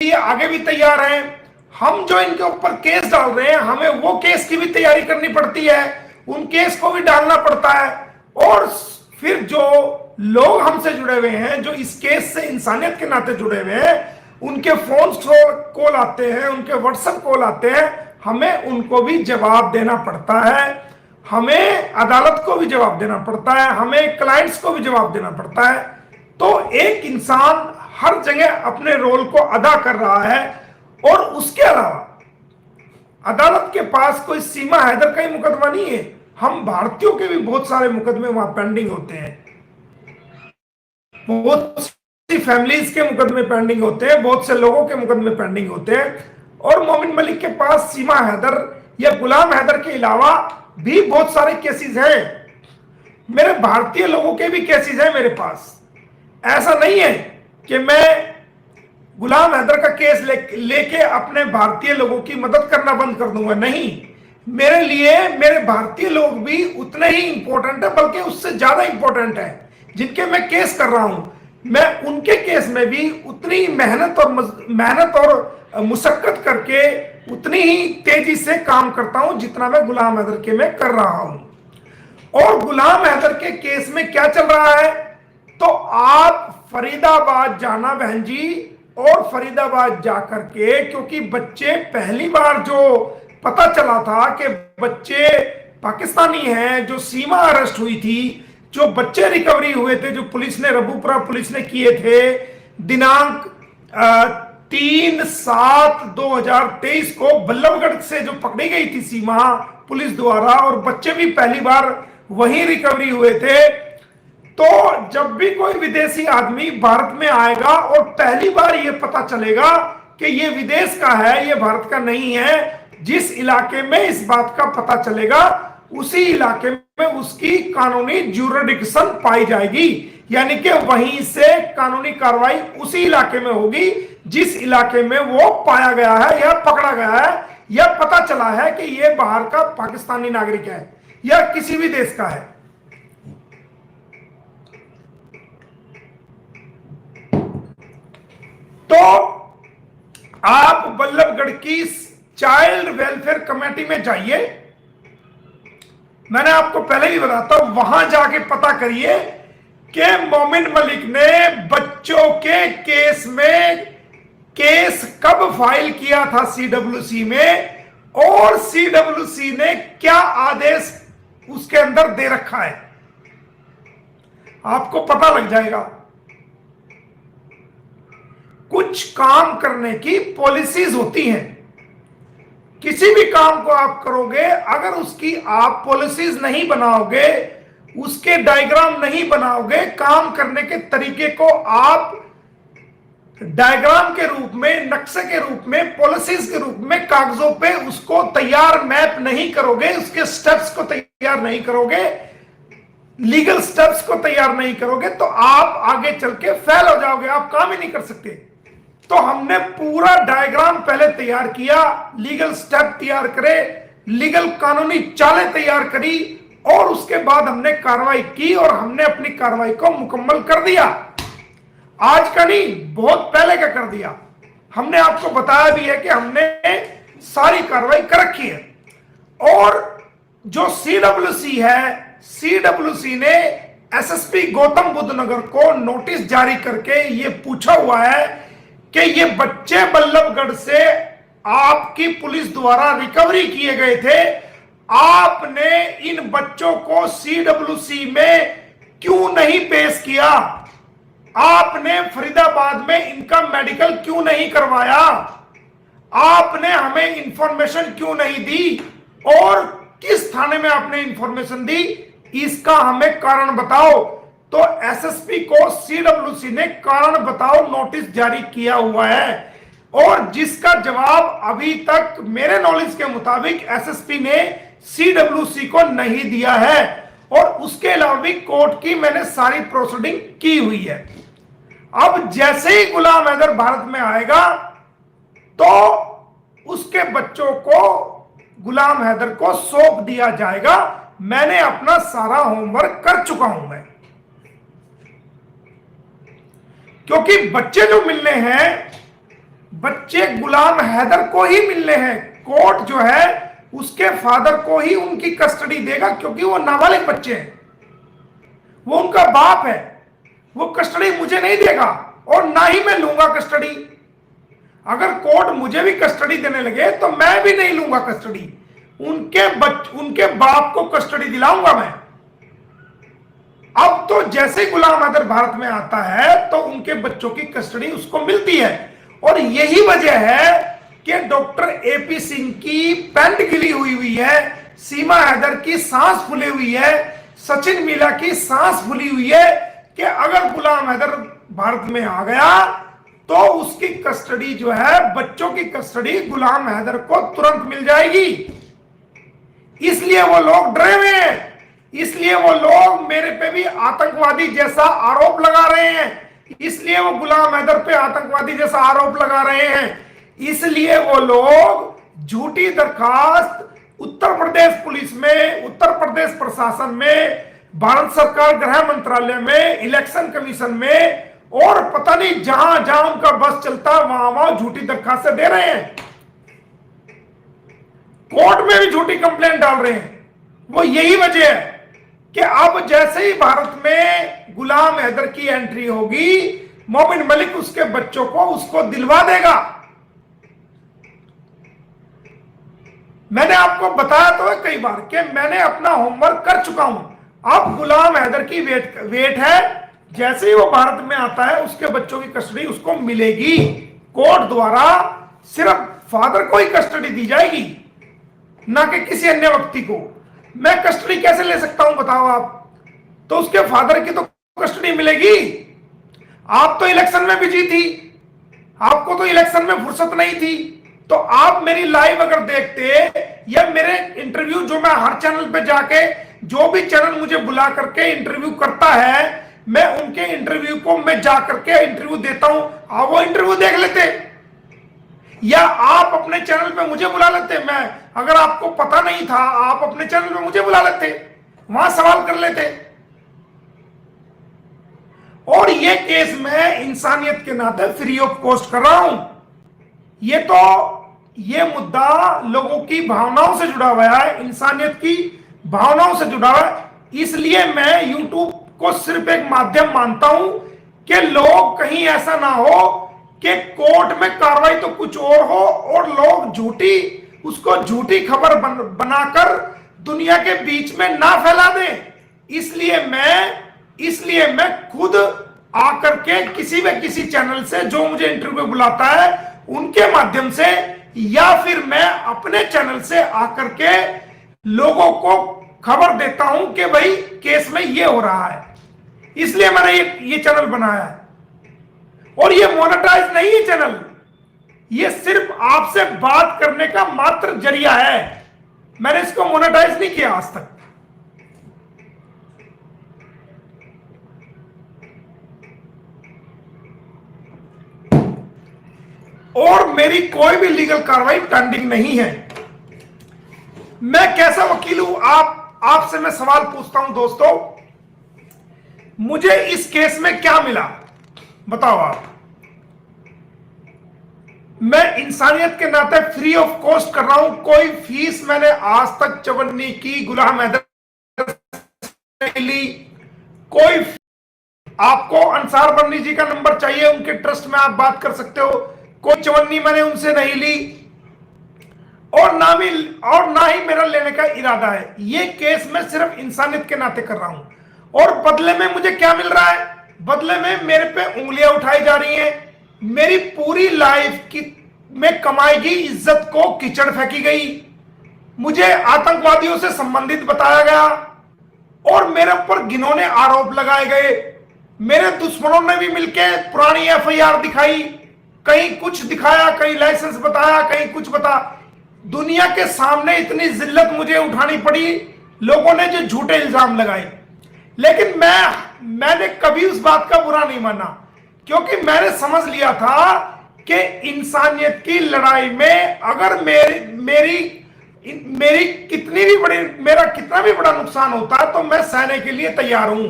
लिए आगे भी तैयार हैं। हम जो इनके ऊपर केस डाल रहे हैं, हमें वो केस की भी तैयारी करनी पड़ती है, उन केस को भी डालना पड़ता है। और फिर जो लोग हमसे जुड़े हुए हैं, जो इस केस से इंसानियत के नाते जुड़े हुए हैं, उनके फोन कॉल आते हैं, उनके व्हाट्सएप कॉल आते हैं, हमें उनको भी जवाब देना पड़ता है, हमें अदालत को भी जवाब देना पड़ता है, हमें क्लाइंट्स को भी जवाब देना पड़ता है। तो एक इंसान हर जगह अपने रोल को अदा कर रहा है। और उसके अलावा अदालत के पास कोई सीमा हैदर का ही मुकदमा नहीं है, हम भारतीयों के भी बहुत सारे मुकदमे वहां पेंडिंग होते हैं, बहुत सी फैमिलीज के मुकदमे पेंडिंग होते हैं, बहुत से लोगों के मुकदमे पेंडिंग होते हैं। और मोमिन मलिक के पास सीमा हैदर या गुलाम हैदर के अलावा भी बहुत सारे केसेस हैं। मेरे भारतीय लोगों के भी केसेस हैं मेरे पास। ऐसा नहीं है कि मैं गुलाम हैदर का केस लेके अपने भारतीय लोगों की मदद करना बंद कर दूंगा, नहीं। मेरे लिए मेरे भारतीय लोग भी उतने ही इंपॉर्टेंट है, बल्कि उससे ज्यादा इंपॉर्टेंट है। जिनके मैं केस कर रहा हूं, मैं उनके केस में भी उतनी मेहनत और मुशक्कत करके उतनी ही तेजी से काम करता हूं जितना मैं गुलाम हैदर के में कर रहा हूं। और गुलाम हैदर के केस में क्या चल रहा है, तो आप फरीदाबाद जाना बहन जी, और फरीदाबाद जाकर के, क्योंकि बच्चे पहली बार जो पता चला था कि बच्चे पाकिस्तानी हैं, जो सीमा अरेस्ट हुई थी, जो बच्चे रिकवरी हुए थे, जो पुलिस ने, रबूपुरा पुलिस ने किए थे दिनांक 3/7/2023 को बल्लभगढ़ से जो पकड़ी गई थी सीमा पुलिस द्वारा, और बच्चे भी पहली बार वहीं रिकवरी हुए थे। तो जब भी कोई विदेशी आदमी भारत में आएगा और पहली बार यह पता चलेगा कि यह विदेश का है, यह भारत का नहीं है, जिस इलाके में इस बात का पता चलेगा उसी इलाके में उसकी कानूनी ज्यूरिडिक्शन पाई जाएगी, यानी कि वहीं से कानूनी कार्रवाई उसी इलाके में होगी जिस इलाके में वो पाया गया है या पकड़ा गया है या पता चला है कि यह बाहर का पाकिस्तानी नागरिक है या किसी भी देश का है। तो आप बल्लभगढ़ की चाइल्ड वेलफेयर कमेटी में जाइए, मैंने आपको पहले ही बताता हूं, वहां जाके पता करिए कि मोमिन मलिक ने बच्चों के केस में केस कब फाइल किया था सीडब्ल्यूसी में, और सीडब्ल्यूसी ने क्या आदेश उसके अंदर दे रखा है, आपको पता लग जाएगा। कुछ काम करने की पॉलिसीज होती हैं, किसी भी काम को आप करोगे, अगर उसकी आप पॉलिसीज नहीं बनाओगे, उसके डायग्राम नहीं बनाओगे, काम करने के तरीके को आप डायग्राम के रूप में, नक्शे के रूप में, पॉलिसीज के रूप में कागजों पे उसको तैयार मैप नहीं करोगे, उसके स्टेप्स को तैयार नहीं करोगे, लीगल स्टेप्स को तैयार नहीं करोगे, तो आप आगे चल के फेल हो जाओगे, आप काम ही नहीं कर सकते। तो हमने पूरा डायग्राम पहले तैयार किया, लीगल स्टेप तैयार करे, लीगल कानूनी चालें तैयार करी, और उसके बाद हमने कार्रवाई की और हमने अपनी कार्रवाई को मुकम्मल कर दिया। आज का नहीं, बहुत पहले का कर दिया। हमने आपको बताया भी है कि हमने सारी कार्रवाई कर रखी है। और जो सीडब्ल्यूसी है, सीडब्ल्यूसी ने एसएसपी गौतम बुद्ध नगर को नोटिस जारी करके ये पूछा हुआ है कि ये बच्चे बल्लभगढ़ से आपकी पुलिस द्वारा रिकवरी किए गए थे, आपने इन बच्चों को सीडब्ल्यूसी में क्यों नहीं पेश किया, आपने फरीदाबाद में इनका मेडिकल क्यों नहीं करवाया, आपने हमें इंफॉर्मेशन क्यों नहीं दी, और किस थाने में आपने इंफॉर्मेशन दी, इसका हमें कारण बताओ। तो एसएसपी को सीडब्ल्यूसी ने कारण बताओ नोटिस जारी किया हुआ है, और जिसका जवाब अभी तक मेरे नॉलेज के मुताबिक एसएसपी ने सीडब्ल्यूसी को नहीं दिया है। और उसके अलावा भी कोर्ट की मैंने सारी प्रोसीडिंग की हुई है। अब जैसे ही गुलाम हैदर भारत में आएगा तो उसके बच्चों को गुलाम हैदर को सौंप दिया जाएगा। मैंने अपना सारा होमवर्क कर चुका हूं मैं, क्योंकि बच्चे जो मिलने हैं बच्चे गुलाम हैदर को ही मिलने हैं। कोर्ट जो है उसके फादर को ही उनकी कस्टडी देगा, क्योंकि वो नाबालिग बच्चे हैं, वो उनका बाप है। वो कस्टडी मुझे नहीं देगा और ना ही मैं लूंगा कस्टडी। अगर कोर्ट मुझे भी कस्टडी देने लगे तो मैं भी नहीं लूंगा कस्टडी। उनके बाप को कस्टडी दिलाऊंगा मैं। अब तो जैसे ही गुलाम हैदर भारत में आता है तो उनके बच्चों की कस्टडी उसको मिलती है। और यही वजह है कि डॉक्टर एपी सिंह की पैंट गिली हुई है, सीमा हैदर की सांस फूली हुई है, सचिन मीला की सांस फूली हुई है कि अगर गुलाम हैदर भारत में आ गया तो उसकी कस्टडी जो है, बच्चों की कस्टडी गुलाम हैदर को तुरंत मिल जाएगी। इसलिए वो लोग डरे हुए हैं, इसलिए वो लोग मेरे पे भी आतंकवादी जैसा आरोप लगा रहे हैं, इसलिए वो गुलाम हैदर पे आतंकवादी जैसा आरोप लगा रहे हैं, इसलिए वो लोग झूठी दरखास्त उत्तर प्रदेश पुलिस में, उत्तर प्रदेश प्रशासन में, भारत सरकार गृह मंत्रालय में, इलेक्शन कमीशन में और पता नहीं जहां जहां उनका बस चलता है वहां वहां झूठी दरखास्तें दे रहे हैं, कोर्ट में भी झूठी कंप्लेंट डाल रहे हैं। वो यही वजह है कि अब जैसे ही भारत में गुलाम हैदर की एंट्री होगी, मोमिन मलिक उसके बच्चों को उसको दिलवा देगा। मैंने आपको बताया तो है कई बार कि मैंने अपना होमवर्क कर चुका हूं। अब गुलाम हैदर की वेट है, जैसे ही वो भारत में आता है उसके बच्चों की कस्टडी उसको मिलेगी। कोर्ट द्वारा सिर्फ फादर को ही कस्टडी दी जाएगी, ना कि किसी अन्य व्यक्ति को। मैं कस्टडी कैसे ले सकता हूं बताओ आप? तो उसके फादर की तो कस्टडी मिलेगी। आप तो इलेक्शन में बिजी थी, आपको तो इलेक्शन में फुर्सत नहीं थी, तो आप मेरी लाइव अगर देखते या मेरे इंटरव्यू जो मैं हर चैनल पे जाके, जो भी चैनल मुझे बुला करके इंटरव्यू करता है, मैं उनके इंटरव्यू को मैं जा करके इंटरव्यू देता हूं, आप वो इंटरव्यू देख लेते, या आप अपने चैनल पे मुझे बुला लेते। मैं अगर आपको पता नहीं था, आप अपने चैनल पे मुझे बुला लेते, वहां सवाल कर लेते। और ये केस मैं इंसानियत के नाते फ्री ऑफ कॉस्ट कर रहा हूं। ये मुद्दा लोगों की भावनाओं से जुड़ा हुआ है, इंसानियत की भावनाओं से जुड़ा हुआ है। इसलिए मैं यूट्यूब को सिर्फ एक माध्यम मानता हूं कि लोग कहीं ऐसा ना हो कि कोर्ट में कार्रवाई तो कुछ और हो और लोग झूठी खबर बनाकर दुनिया के बीच में ना फैला दें। इसलिए मैं खुद आकर के किसी चैनल से जो मुझे इंटरव्यू बुलाता है उनके माध्यम से, या फिर मैं अपने चैनल से आकर के लोगों को खबर देता हूं कि भाई केस में ये हो रहा है। इसलिए मैंने ये चैनल बनाया है। और ये मोनेटाइज नहीं है चैनल, ये सिर्फ आपसे बात करने का मात्र जरिया है। मैंने इसको मोनेटाइज नहीं किया आज तक। और मेरी कोई भी लीगल कार्रवाई पेंडिंग नहीं है। मैं कैसा वकील हूं, आपसे मैं सवाल पूछता हूं दोस्तों, मुझे इस केस में क्या मिला बताओ आप? मैं इंसानियत के नाते फ्री ऑफ कॉस्ट कर रहा हूं, कोई फीस मैंने आज तक चवन्नी की गुलाम हैदर ली। कोई आपको अंसार बर्नी जी का नंबर चाहिए, उनके ट्रस्ट में आप बात कर सकते हो, कोई चवन्नी मैंने उनसे नहीं ली और ना ही मेरा लेने का इरादा है। ये केस मैं सिर्फ इंसानियत के नाते कर रहा हूं। और बदले में मुझे क्या मिल रहा है? बदले में मेरे पे उंगलियां उठाई जा रही हैं, मेरी पूरी लाइफ की में कमाई की इज्जत को कीचड़ फेंकी गई, मुझे आतंकवादियों से संबंधित बताया गया और मेरे ऊपर घिनौने आरोप लगाए गए। मेरे दुश्मनों ने भी मिलकर पुरानी एफआईआर दिखाई, कहीं कुछ दिखाया, कहीं लाइसेंस बताया, कहीं कुछ बता। दुनिया के सामने इतनी जिल्लत मुझे उठानी पड़ी लोगों ने जो झूठे इल्जाम लगाए। लेकिन मैंने कभी उस बात का बुरा नहीं माना, क्योंकि मैंने समझ लिया था कि इंसानियत की लड़ाई में अगर मेरा कितना भी बड़ा नुकसान होता है तो मैं सहने के लिए तैयार हूं।